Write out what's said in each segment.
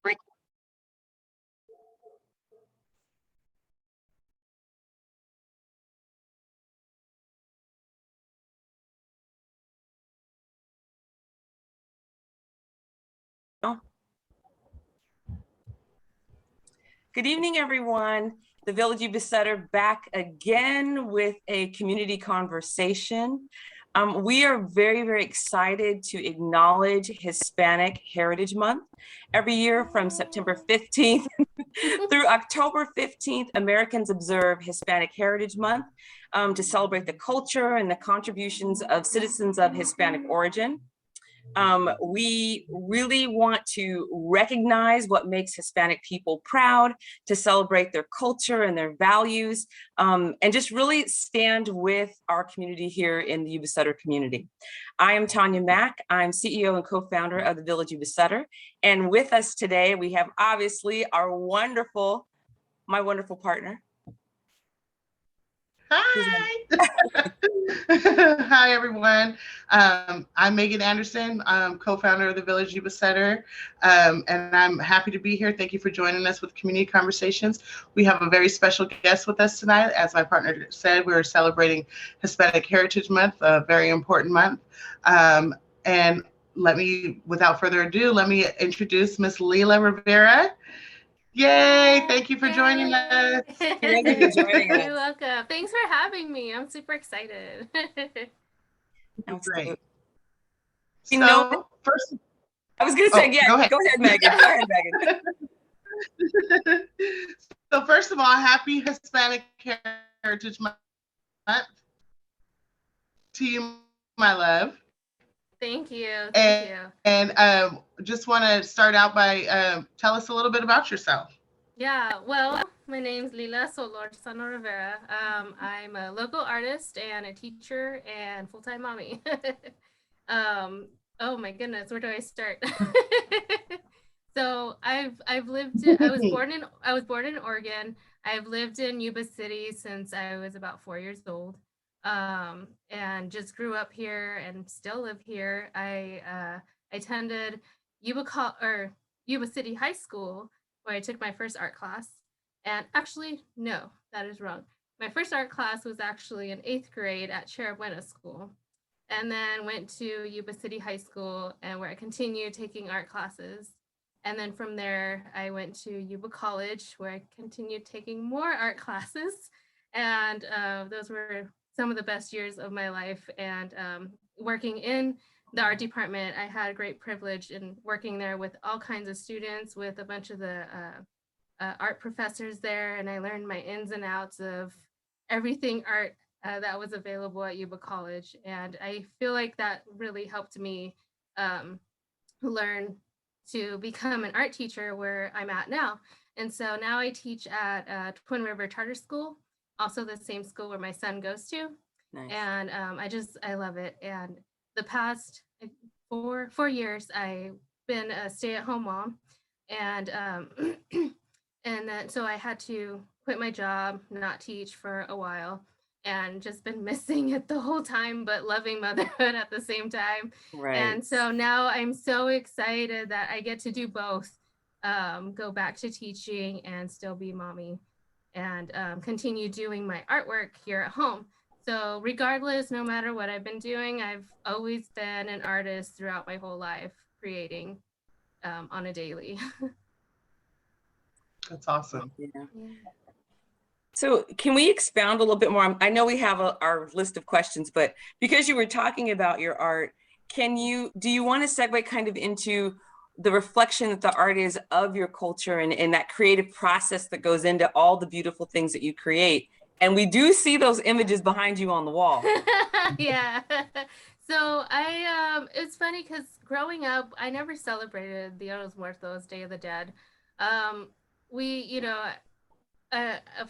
Good evening, everyone. The Village Youth Center back again with a community conversation. We are very, very excited to acknowledge Hispanic Heritage Month. Every year from September 15th through October 15th, Americans observe Hispanic Heritage Month to celebrate the culture and the contributions of citizens of Hispanic origin. We really want to recognize what makes Hispanic people proud, to celebrate their culture and their values, and just really stand with our community here in the Yuba Sutter community. I am Tanya Mack. I'm CEO and co-founder of the Village Yuba Sutter. And with us today, we have obviously my wonderful partner. Hi. Hi, everyone. I'm Megan Anderson. I'm co-founder of the Village Yuba Center, and I'm happy to be here. Thank you for joining us with Community Conversations. We have a very special guest with us tonight. As my partner said, we're celebrating Hispanic Heritage Month, a very important month. And without further ado, let me introduce Miss Lila Rivera. Yay! Thank you for joining us. Thank you for joining us. You're welcome. Thanks for having me. I'm super excited. Great. So, first, I was going to say, go ahead, Megan. Go ahead, Megan. So first of all, happy Hispanic Heritage Month to you, my love. Thank you. And just want to start out by tell us a little bit about yourself. Yeah, well, my name's Lila Solorzano Rivera. I'm a local artist and a teacher and full-time mommy. Oh my goodness, where do I start? So I was born in Oregon. I've lived in Yuba City since I was about 4 years old. And just grew up here and still live here. I attended Yuba City High School, where I took my first art class. And actually, no, that is wrong. My first art class was actually in 8th grade at Cherbuena School, and then went to Yuba City High School, and where I continued taking art classes. And then from there, I went to Yuba College, where I continued taking more art classes. And those were some of the best years of my life. And working in the art department, I had a great privilege in working there with all kinds of students, with a bunch of the art professors there. And I learned my ins and outs of everything art that was available at Yuba College. And I feel like that really helped me learn to become an art teacher where I'm at now. And so now I teach at Twin River Charter School, also the same school where my son goes to. Nice. And I love it. And the past 4 years, I've been a stay-at-home mom. And and then so I had to quit my job, not teach for a while, and just been missing it the whole time, but loving motherhood at the same time. Right. And so now I'm so excited that I get to do both, go back to teaching and still be mommy, and continue doing my artwork here at home. So regardless, no matter what I've been doing, I've always been an artist throughout my whole life, creating on a daily. That's awesome. Yeah. So can we expound a little bit more? I know we have our list of questions, but because you were talking about your art, do you want to segue kind of into the reflection that the art is of your culture and that creative process that goes into all the beautiful things that you create? And we do see those images behind you on the wall. Yeah. So it's funny because growing up, I never celebrated Dia de los Muertos, Day of the Dead. Of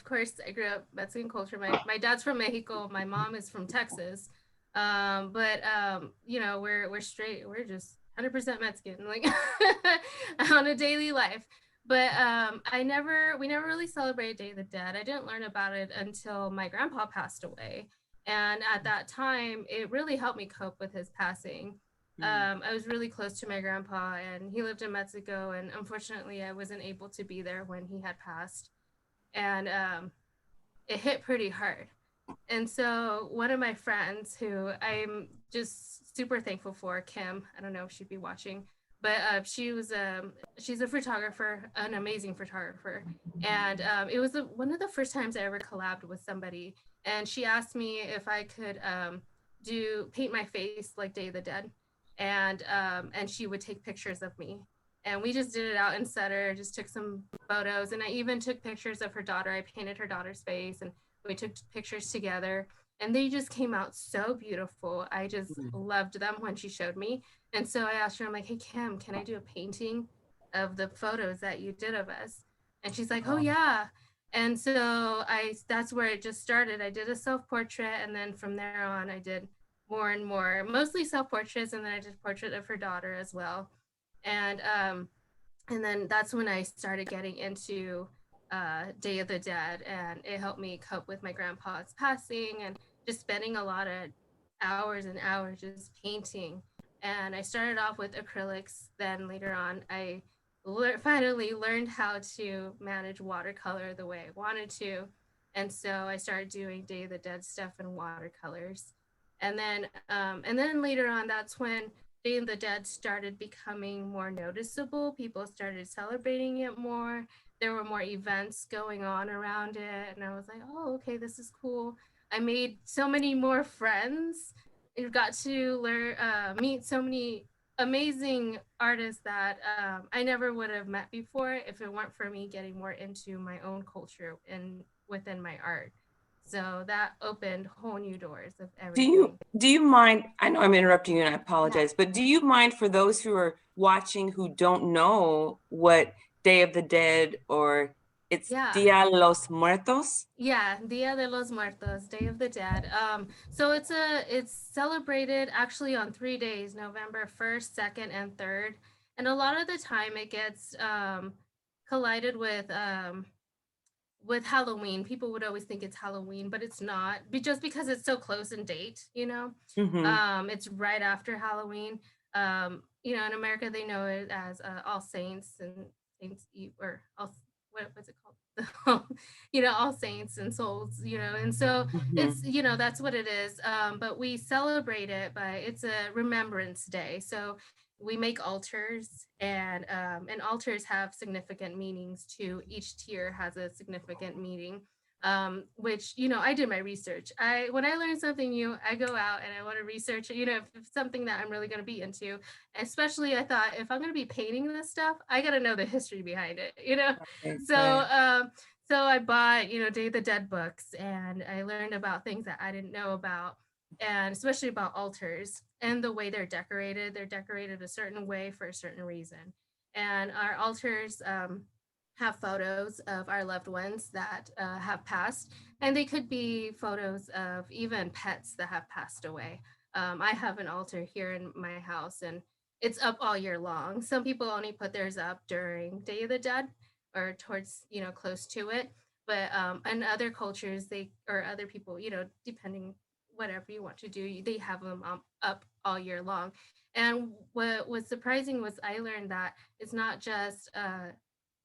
course, I grew up Mexican culture. My dad's from Mexico. My mom is from Texas. We're straight. We're just 100% Mexican, like on a daily life. But we never really celebrated Day of the Dead. I didn't learn about it until my grandpa passed away. And at that time, it really helped me cope with his passing. I was really close to my grandpa, and he lived in Mexico, and unfortunately I wasn't able to be there when he had passed. And it hit pretty hard. And so one of my friends, who I'm just super thankful for, Kim, I don't know if she'd be watching, but she's a photographer, an amazing photographer. And it was one of the first times I ever collabed with somebody. And she asked me if I could do paint my face like Day of the Dead, and she would take pictures of me. And we just did it out in Sutter, just took some photos, and I even took pictures of her daughter. I painted her daughter's face, and we took pictures together, and they just came out so beautiful. I just loved them when she showed me. And so I asked her, I'm like, hey, Kim, can I do a painting of the photos that you did of us? And she's like, oh, yeah. And so that's where it just started. I did a self-portrait, and then from there on, I did more and more, mostly self-portraits, and then I did a portrait of her daughter as well. And then that's when I started getting into Day of the Dead, and it helped me cope with my grandpa's passing and just spending a lot of hours and hours just painting. And I started off with acrylics. Then later on, I finally learned how to manage watercolor the way I wanted to. And so I started doing Day of the Dead stuff in watercolors. And then later on, that's when Day of the Dead started becoming more noticeable. People started celebrating it more. There were more events going on around it. And I was like, oh, okay, this is cool. I made so many more friends. I got to meet so many amazing artists that I never would have met before if it weren't for me getting more into my own culture and within my art. So that opened whole new doors of everything. Do you mind, I know I'm interrupting you and I apologize, but do you mind, for those who are watching who don't know what Day of the Dead, or it's Dia de los Muertos? Yeah, Dia de los Muertos, Day of the Dead. So it's celebrated actually on 3 days, November 1st, 2nd, and 3rd. And a lot of the time it gets collided with Halloween. People would always think it's Halloween, but it's not, just because it's so close in date, you know. It's right after Halloween. You know, in America they know it as All Saints and Saints Eve, or all, what's it called? You know, All Saints and Souls, you know. And so it's, you know, that's what it is. But we celebrate it by, it's a remembrance day. So we make altars, and altars have significant meanings too. Each tier has a significant meaning, which, you know, I did my research. When I learn something new, I go out and I want to research it, you know, if it's something that I'm really going to be into. Especially, I thought, if I'm going to be painting this stuff, I got to know the history behind it, you know. So I bought, you know, Day of the Dead books, and I learned about things that I didn't know about, and especially about altars and the way they're decorated. They're decorated a certain way for a certain reason. And our altars have photos of our loved ones that have passed, and they could be photos of even pets that have passed away. I have an altar here in my house, and it's up all year long. Some people only put theirs up during Day of the Dead, or towards, you know, close to it. But in other cultures, or other people, you know, depending, whatever you want to do, they have them up all year long. And what was surprising was I learned that it's not just a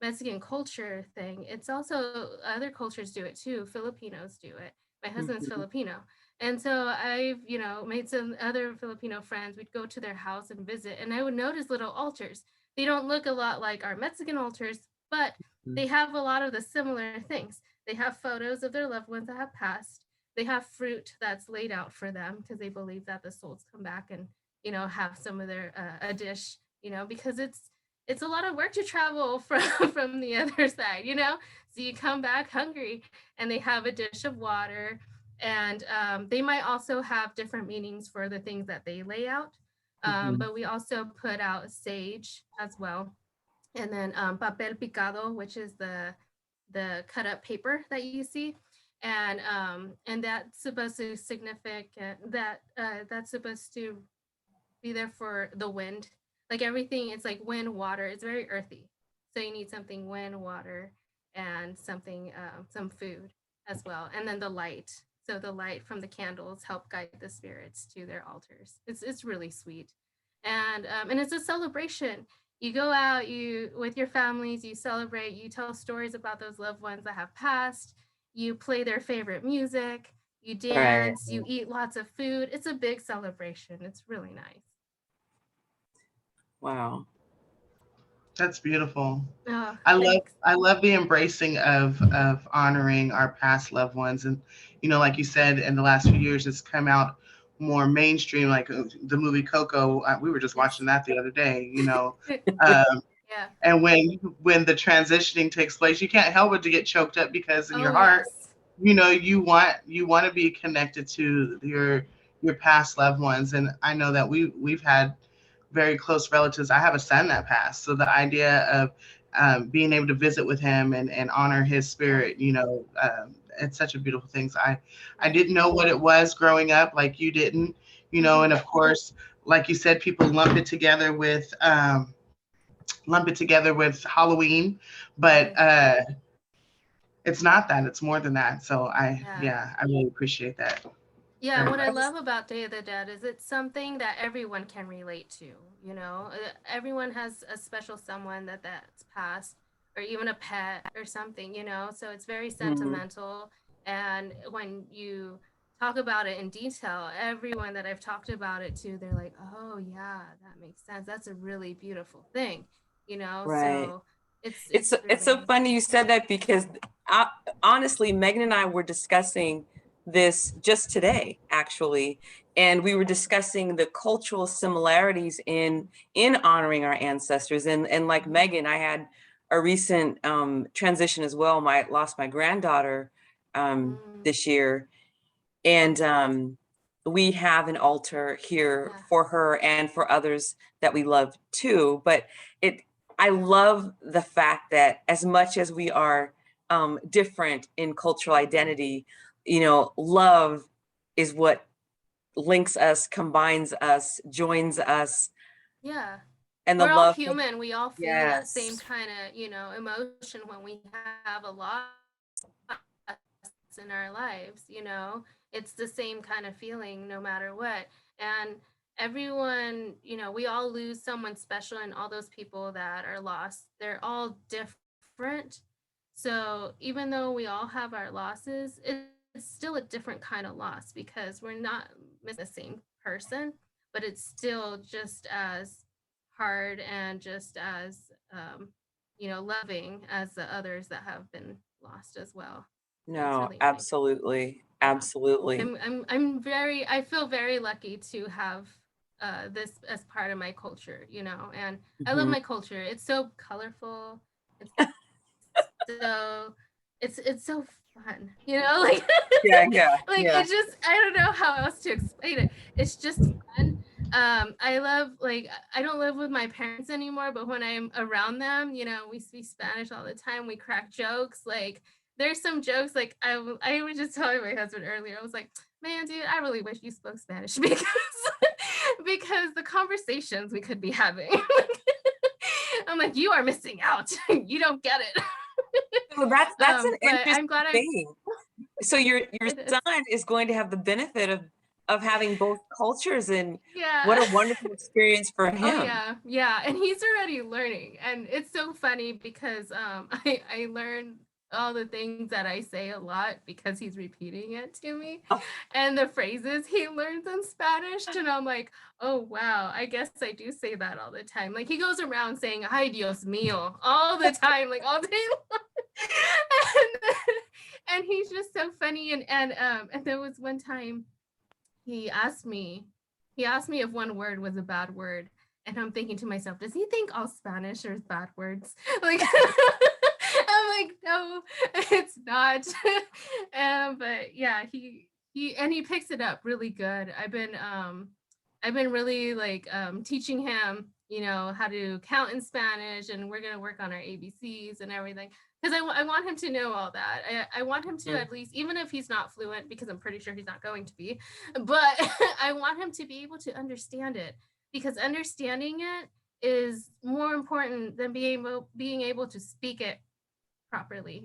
Mexican culture thing, it's also other cultures do it too. Filipinos do it. My husband's Filipino. And so I've, you know, made some other Filipino friends. We'd go to their house and visit, and I would notice little altars. They don't look a lot like our Mexican altars, but they have a lot of the similar things. They have photos of their loved ones that have passed. They have fruit that's laid out for them, because they believe that the souls come back and, you know, have some of their a dish, you know, because it's a lot of work to travel from the other side, you know. So you come back hungry, and they have a dish of water, and they might also have different meanings for the things that they lay out. But we also put out sage as well, and then papel picado, which is the cut up paper that you see. And that's supposed to significant that that's supposed to be there for the wind. Like everything, it's like wind, water. It's very earthy, so you need something wind, water, and something some food as well. And then the light. So the light from the candles help guide the spirits to their altars. It's really sweet. And it's a celebration. You go out, you with your families, you celebrate, you tell stories about those loved ones that have passed, you play their favorite music, you Right. dance, you eat lots of food. It's a big celebration. It's really nice. Wow. That's beautiful. Oh, I love thanks. I love the embracing of honoring our past loved ones, and like you said, in the last few years, it's come out more mainstream. Like the movie Coco, we were just Yes. watching that the other day. Um, Yeah. and when the transitioning takes place, you can't help but to get choked up because in your Oh, heart, yes. you want to be connected to your past loved ones. And I know that we've had very close relatives. I have a son that passed, so the idea of being able to visit with him and honor his spirit, it's such a beautiful thing. So I Right. didn't know what it was growing up, like you didn't, and of course, like you said, people lump it together with Halloween, but Mhm. it's not that. It's more than that. So Yeah. I really appreciate that Yeah, very what I much. love about Day of the Dead is it's something that everyone can relate to, you know? Everyone has a special someone that's passed, or even a pet or something, you know? So it's very Mhm. sentimental. And when you talk about it in detail, everyone that I've talked about it to, they're like, oh, yeah, that makes sense. That's a really beautiful thing, you know? Right. So it's It's really so nice. funny you said that because I, honestly, Megan and I were discussing this just today, actually, and we were discussing the cultural similarities in honoring our ancestors. And like Mhm. Megan, I had a recent transition as well. My lost my granddaughter Mm, this year, and we have an altar here yeah. for her and for others that we love too. But it, I love the fact that as much as we are different in cultural identity, love is what links us, combines us, joins us, Yeah. and the We're all love for, human. We all feel that same yes, kind of, emotion when we have a loss in our lives, you know? It's the same kind of feeling no matter what. And everyone, we all lose someone special, and all those people that are lost, they're all different. So even though we all have our losses, it's still a different kind of loss because we're not missing the same person, but it's still just as hard and just as loving as the others that have been lost as well. So it's no, really nice. absolutely, Yeah. absolutely. I feel very lucky to have this as part of my culture, and I love Mhm. my culture. It's so colorful. It's so it's so fun, like Yeah, yeah, like yeah. it's just, I don't know how else to explain it. It's just fun. I love, like, I don't live with my parents anymore, but when I'm around them, we speak Spanish all the time. We crack jokes. Like, there's some jokes, like, I was just telling my husband earlier. I was like, man, dude, I really wish you spoke Spanish because the conversations we could be having. I'm like, you are missing out. You don't get it. So that's an But I'm interesting glad thing. So your it is. son is going to have the benefit of having both cultures, and what Yeah. a wonderful experience for Oh him. yeah, yeah, and he's already learning, and it's so funny because I learned all the things that I say a lot because he's repeating it to me, Oh, and the phrases he learns in Spanish, and I'm like, oh wow, I guess I do say that all the time. Like, he goes around saying "Ay Dios mío" all the time, like all day long, and, and he's just so funny, and there was one time he asked me he asked me if one word was a bad word, and I'm thinking to myself, does he think all Spanish are bad words? Like, I'm like, no, it's not. But yeah, he picks it up really good. I've been really, like, teaching him, how to count in Spanish, and we're gonna work on our ABCs and everything. Because I want him to know all that. I want him to, mm, at least, even if he's not fluent, because I'm pretty sure he's not going to be, but I want him to be able to understand it, because understanding it is more important than being able to speak it properly,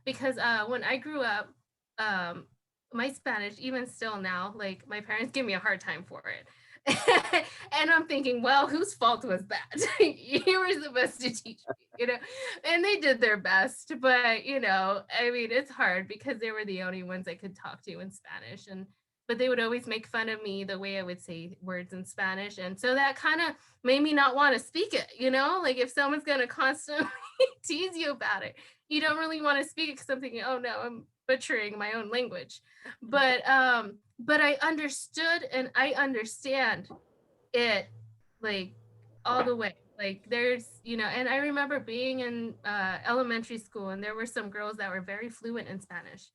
because when I grew up, um, my Spanish, even still now, like, my parents give me a hard time for it. And I'm thinking, well, whose fault was that? You were supposed to teach me, you know, and they did their best. But, you know, I mean, it's hard because they were the only ones I could talk to in Spanish. But they would always make fun of me the way I would say words in Spanish. And so that kind of made me not want to speak it, you know, like if someone's going to constantly tease you about it, you don't really want to speak it because I'm thinking, oh no, I'm butchering my own language. But I understood and I understand it like all the way. Like there's, you know, and I remember being in elementary school and there were some girls that were very fluent in Spanish.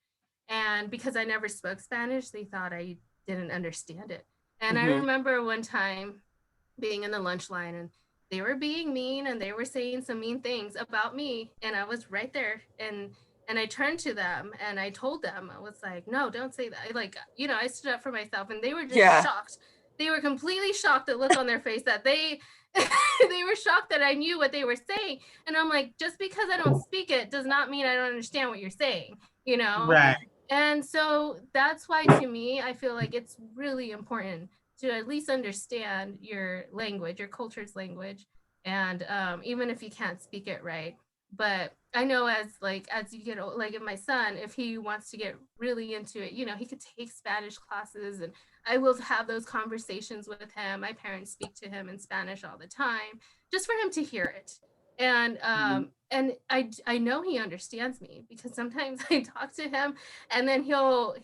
And because I never spoke Spanish, they thought I didn't understand it. And I remember one time being in the lunch line and they were being mean and they were saying some mean things about me. And I was right there. And I turned to them and I told them, I was like, no, don't say that. Like, you know, I stood up for myself and they were just shocked. They were completely shocked, the look on their face that they they were shocked that I knew what they were saying. And I'm like, just because I don't speak it does not mean I don't understand what you're saying, you know? Right. And so that's why to me, I feel like it's really important to at least understand your language, your culture's language. And even if you can't speak it right. But I know as you get old, like if my son, if he wants to get really into it, you know, he could take Spanish classes and I will have those conversations with him. My parents speak to him in Spanish all the time, just for him to hear it. And I know he understands me because sometimes I talk to him and then he'll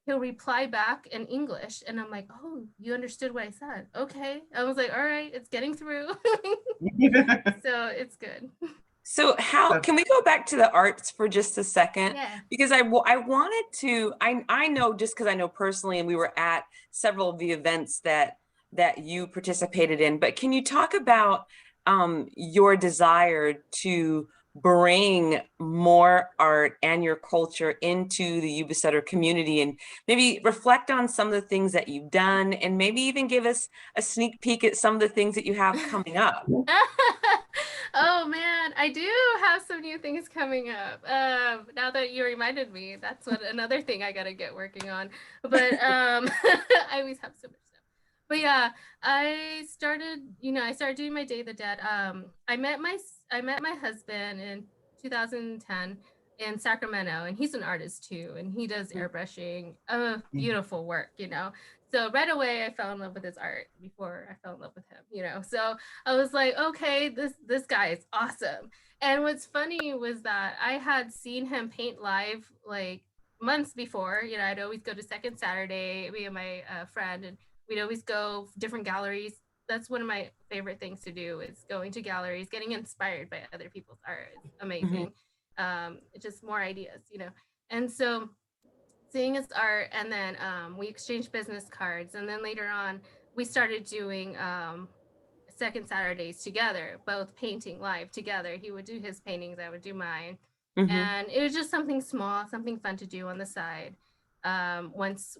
reply back in English and I'm like, oh, you understood what I said. Okay. I was like, all right, it's getting through. So it's good. So how can we go back to the arts for just a second? Yeah. Because I wanted to, I know just because I know personally, and we were at several of the events that you participated in, but can you talk about your desire to bring more art and your culture into the Yuba Sutter community and maybe reflect on some of the things that you've done and maybe even give us a sneak peek at some of the things that you have coming up? Oh man, I do have some new things coming up. Now that you reminded me, that's another thing I gotta get working on. But I always have so much stuff. But yeah, I started doing my Day of the Dead. I met my husband in 2010 in Sacramento, and he's an artist too, and he does airbrushing, beautiful work, you know. So right away, I fell in love with his art before I fell in love with him, you know. So I was like, okay, this guy is awesome. And what's funny was that I had seen him paint live like months before. You know, I'd always go to Second Saturday, me and my friend, and we'd always go different galleries. That's one of my favorite things to do is going to galleries, getting inspired by other people's art. It's amazing. Just more ideas, you know. And so seeing his art, and then we exchanged business cards, and then later on we started doing Second Saturdays together, both painting live together. He would do his paintings, I would do mine. And it was just something small, something fun to do on the side. Once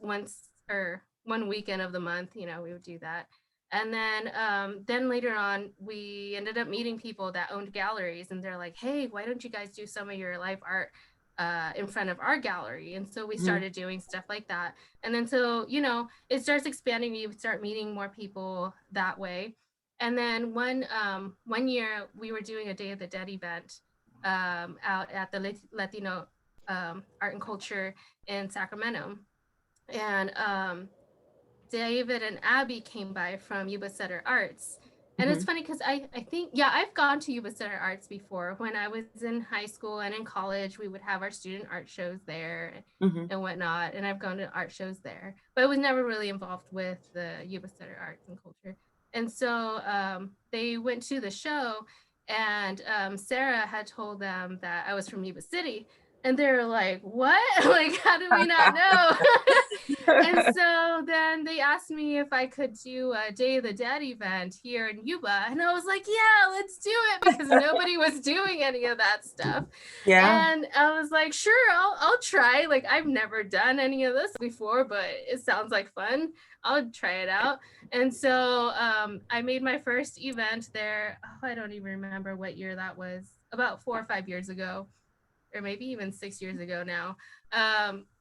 or one weekend of the month, you know, we would do that. And then later on, we ended up meeting people that owned galleries, and they're like, hey, why don't you guys do some of your live art in front of our gallery? And so we started doing stuff like that. And then so, you know, it starts expanding. You start meeting more people that way. And then one year we were doing a Day of the Dead event out at the Latino Art and Culture in Sacramento. And David and Abby came by from Yuba Sutter Arts. And it's funny because I think, yeah, I've gone to Yuba Sutter Arts before. When I was in high school and in college, we would have our student art shows there and whatnot. And I've gone to art shows there, but I was never really involved with the Yuba Sutter Arts and Culture. And so they went to the show, and Sarah had told them that I was from Yuba City. And they were like, what? Like, how did we not know? And so then they asked me if I could do a Day of the Dead event here in Yuba. And I was like, yeah, let's do it, because nobody was doing any of that stuff. Yeah. And I was like, sure, I'll try. Like, I've never done any of this before, but it sounds like fun. I'll try it out. And so I made my first event there. Oh, I don't even remember what year that was, about 4 or 5 years ago, or maybe even 6 years ago now.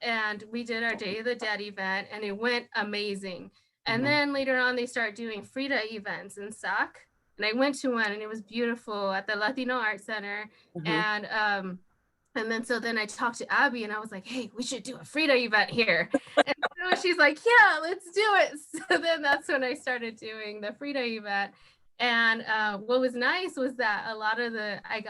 And we did our Day of the Dead event, and it went amazing. And then later on, they start doing Frida events in SAC. And I went to one and it was beautiful at the Latino Art Center. And then so then I talked to Abby and I was like, hey, we should do a Frida event here. And so she's like, yeah, let's do it. So then that's when I started doing the Frida event. And what was nice was that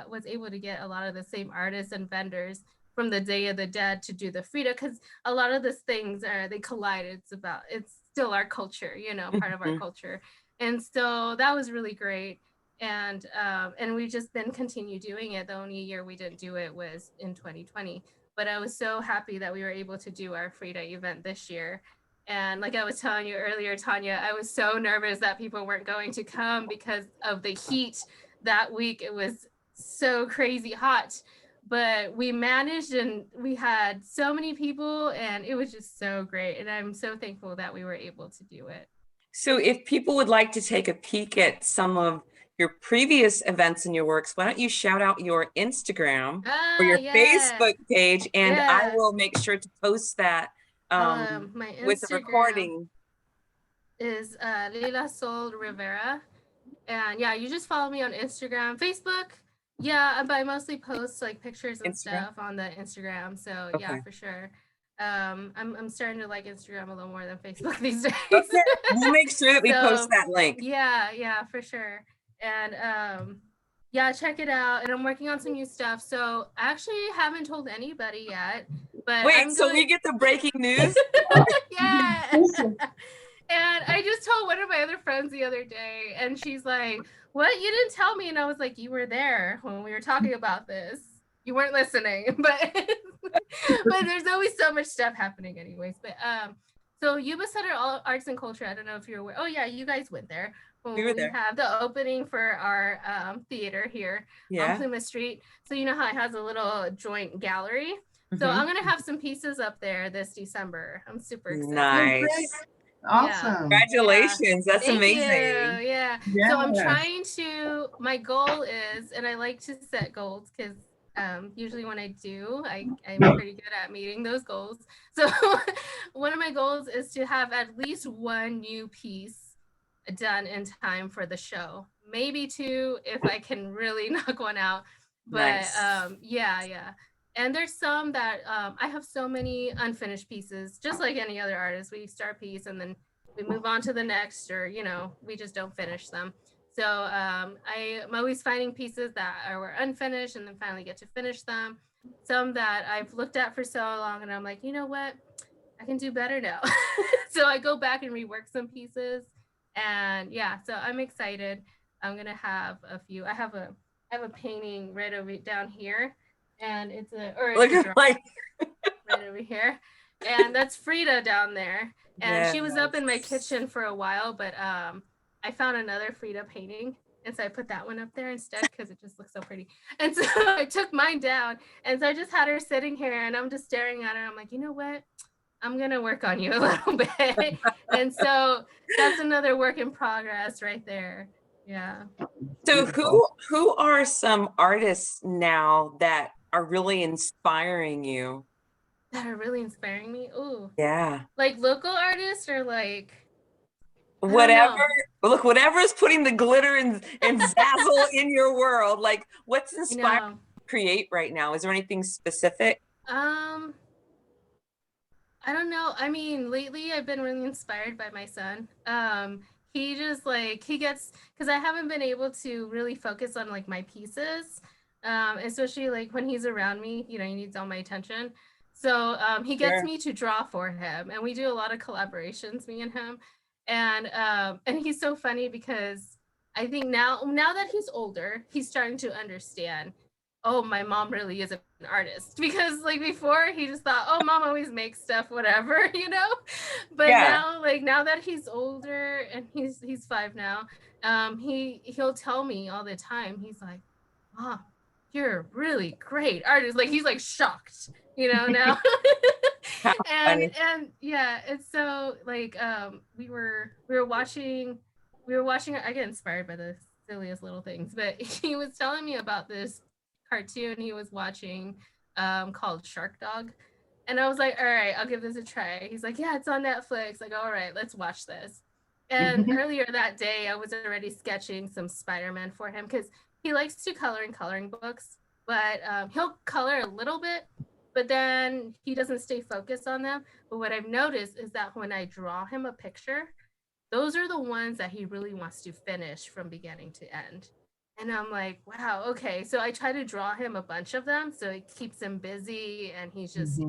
was able to get a lot of the same artists and vendors from the Day of the Dead to do the Frida, because a lot of these things they collide. It's still our culture, part of our culture. And so that was really great. And we just then continue doing it. The only year we didn't do it was in 2020. But I was so happy that we were able to do our Frida event this year. And like I was telling you earlier, Tanya, I was so nervous that people weren't going to come because of the heat that week. It was so crazy hot, but we managed and we had so many people and it was just so great. And I'm so thankful that we were able to do it. So if people would like to take a peek at some of your previous events and your works, why don't you shout out your Instagram or your Facebook page, and I will make sure to post that my with the recording. Is Lila Rivera. And yeah, you just follow me on Instagram, Facebook. Yeah, but I mostly post like pictures and stuff on the Instagram. So yeah, for sure. I'm starting to like Instagram a little more than Facebook these days. Okay. We'll make sure that we post that link. Yeah, for sure. And yeah, check it out. And I'm working on some new stuff. So I actually haven't told anybody yet. But wait, so we get the breaking news? Yeah. And I just told one of my other friends the other day, and she's like, what? You didn't tell me. And I was like, you were there when we were talking about this. You weren't listening, but there's always so much stuff happening anyways. But so Yuba Center Arts and Culture, I don't know if you're aware. Oh yeah, you guys went there. When we have the opening for our theater here on Plymouth Street. So you know how it has a little joint gallery? So I'm going to have some pieces up there this December. I'm super excited. Nice. Awesome. Yeah. Congratulations. That's Thank amazing. You. Yeah. So I'm trying to, my goal is, and I like to set goals because usually when I do, I'm pretty good at meeting those goals. So one of my goals is to have at least one new piece done in time for the show. Maybe two if I can really knock one out. But yeah. And there's some that I have so many unfinished pieces, just like any other artist. We start a piece and then we move on to the next, or, we just don't finish them. So I'm always finding pieces that were unfinished and then finally get to finish them. Some that I've looked at for so long and I'm like, you know what? I can do better now. So I go back and rework some pieces. And yeah, so I'm excited. I'm going to have a few. I have a painting right over down here. And it's right over here, and that's Frida down there. And she was up in my kitchen for a while, but I found another Frida painting, and so I put that one up there instead because it just looks so pretty. And so I took mine down, and so I just had her sitting here, and I'm just staring at her. I'm like, you know what? I'm gonna work on you a little bit. And so that's another work in progress right there. Yeah. So who are some artists now that are really inspiring you? That are really inspiring me? Ooh. Yeah. Like local artists or like whatever. Look, whatever is putting the glitter and zazzle in your world. Like what's inspiring you to create right now? Is there anything specific? I don't know. I mean, lately I've been really inspired by my son. He just because I haven't been able to really focus on like my pieces, especially like when he's around me, he needs all my attention. So he gets me to draw for him, and we do a lot of collaborations, me and him. And he's so funny because I think now that he's older, he's starting to understand, oh, my mom really is an artist, because like before he just thought, oh, mom always makes stuff, whatever, but now that he's older and he's 5 now, he'll tell me all the time, he's like, Mom, you're a really great artist. Like he's like shocked, now. and yeah, it's so like we were watching, I get inspired by the silliest little things, but he was telling me about this cartoon he was watching called Shark Dog, and I was like, all right, I'll give this a try. He's like, yeah, it's on Netflix. Like, all right, let's watch this. And earlier that day, I was already sketching some Spider-Man for him because he likes to color in coloring books, but he'll color a little bit, but then he doesn't stay focused on them. But what I've noticed is that when I draw him a picture, those are the ones that he really wants to finish from beginning to end. And I'm like, wow, okay. So I try to draw him a bunch of them so it keeps him busy and he's just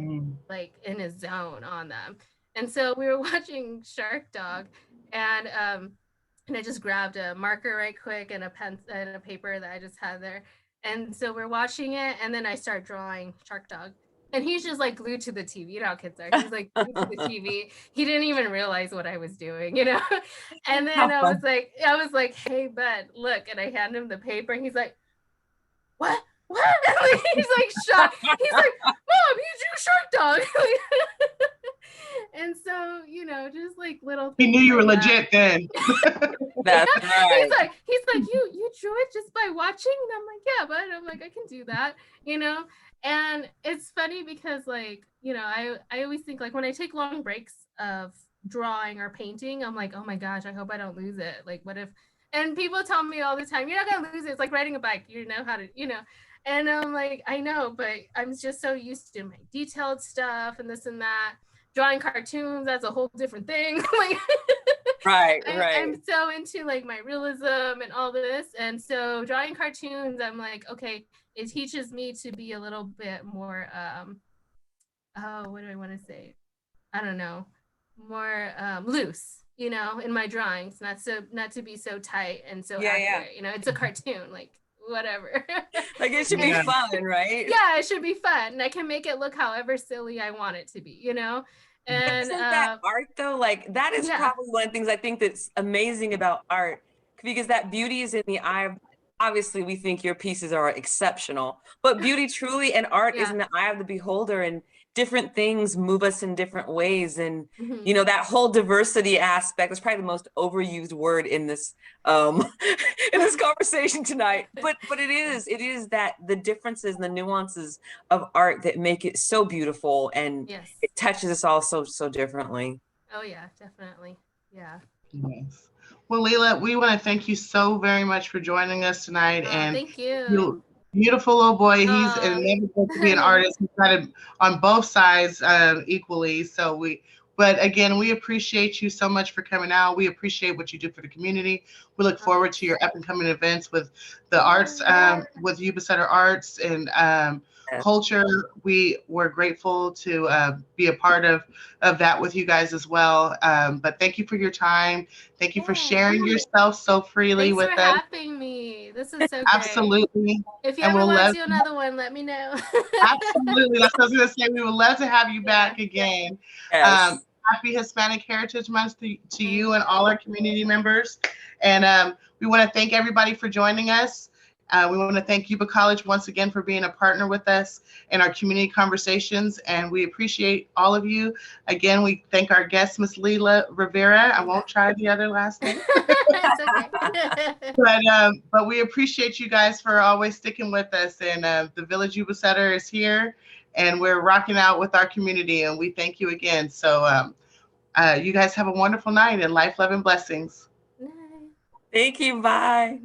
like in his zone on them. And so we were watching Shark Dog, and I just grabbed a marker right quick and a pen and a paper that I just had there. And so we're watching it, and then I start drawing Shark Dog. And he's just like glued to the TV. You know how kids are. He's like glued to the TV. He didn't even realize what I was doing, you know? And then I was like, hey, bud, look. And I hand him the paper, and he's like, what? He's like shocked. He's like, Mom, you drew Shark Dog. And so, you know, just like little things. He knew you were like legit then. That's right. He's like, you drew it just by watching? And I'm like, yeah, but I'm like, I can do that, you know? And it's funny because, like, you know, I always think, like, when I take long breaks of drawing or painting, I'm like, oh my gosh, I hope I don't lose it. Like, what if, and people tell me all the time, you're not gonna lose it. It's like riding a bike, you know how to, you know. And I'm like, I know, but I'm just so used to my detailed stuff and this and that. Drawing cartoons, that's a whole different thing. Like, right. I'm so into like my realism and all this. And so drawing cartoons, I'm like, okay, it teaches me to be a little bit more, what do I want to say? I don't know, more loose, you know, in my drawings, not to be so tight and so accurate. You know, it's a cartoon, like whatever. Like it should be fun, right? Yeah, it should be fun. And I can make it look however silly I want it to be, you know? And isn't that art though? Like that is probably one of the things I think that's amazing about art, because that beauty is in the eye of, obviously we think your pieces are exceptional, but beauty truly and art is in the eye of the beholder, and different things move us in different ways. And you know, that whole diversity aspect is probably the most overused word in this in this conversation tonight, but it is that the differences and the nuances of art that make it so beautiful, and it touches us all so differently. Oh yeah, definitely. Yeah. Yes. Well, Lila, we want to thank you so very much for joining us tonight. And thank you. Beautiful little boy. He's enabled to be an artist. He's got it on both sides equally. So but again, we appreciate you so much for coming out. We appreciate what you do for the community. We look forward to your up and coming events with the arts, with Yuba Sutter Arts and culture. We're grateful to be a part of that with you guys as well. But thank you for your time. Thank you for sharing yourself so freely with us. Thanks for having me. This is so great. Absolutely. If you ever want to do another one, let me know. Absolutely. That's what I was going to say. We would love to have you back again. Yes. Happy Hispanic Heritage Month to you and all our community members. And we want to thank everybody for joining us. We want to thank Yuba College once again for being a partner with us in our community conversations, and we appreciate all of you. Again, we thank our guest, Miss Lila Rivera. I won't try the other last name. But we appreciate you guys for always sticking with us. And the Village Yuba Sutter is here, and we're rocking out with our community, and we thank you again. So you guys have a wonderful night, and life, love, and blessings. Thank you. Bye.